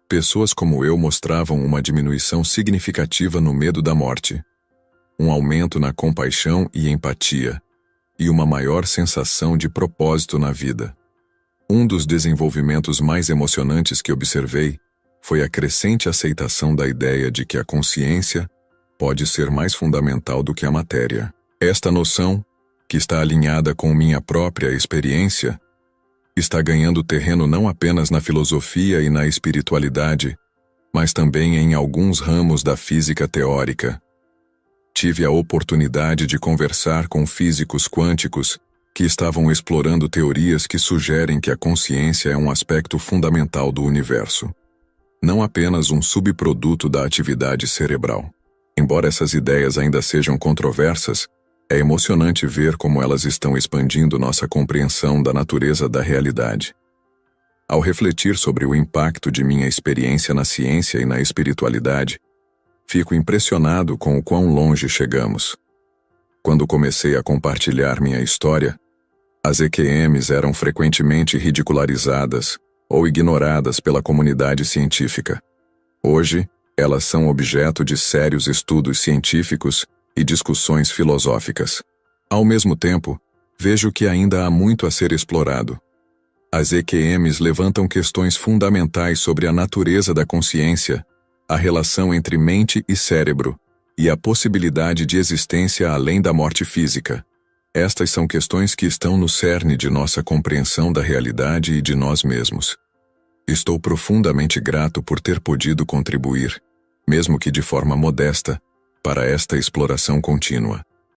pessoas como eu mostravam uma diminuição significativa no medo da morte, um aumento na compaixão e empatia, e uma maior sensação de propósito na vida. Um dos desenvolvimentos mais emocionantes que observei foi a crescente aceitação da ideia de que a consciência pode ser mais fundamental do que a matéria. Esta noção, que está alinhada com minha própria experiência, está ganhando terreno não apenas na filosofia e na espiritualidade, mas também em alguns ramos da física teórica. Tive a oportunidade de conversar com físicos quânticos que estavam explorando teorias que sugerem que a consciência é um aspecto fundamental do universo, não apenas um subproduto da atividade cerebral. Embora essas ideias ainda sejam controversas, É emocionante ver como elas estão expandindo nossa compreensão da natureza da realidade. Ao refletir sobre o impacto de minha experiência na ciência e na espiritualidade, fico impressionado com o quão longe chegamos. Quando comecei a compartilhar minha história, as EQMs eram frequentemente ridicularizadas ou ignoradas pela comunidade científica. Hoje, elas são objeto de sérios estudos científicos e discussões filosóficas. Ao mesmo tempo, vejo que ainda há muito a ser explorado. As EQMs levantam questões fundamentais sobre a natureza da consciência, a relação entre mente e cérebro, e a possibilidade de existência além da morte física. Estas são questões que estão no cerne de nossa compreensão da realidade e de nós mesmos. Estou profundamente grato por ter podido contribuir, mesmo que de forma modesta, para esta exploração contínua.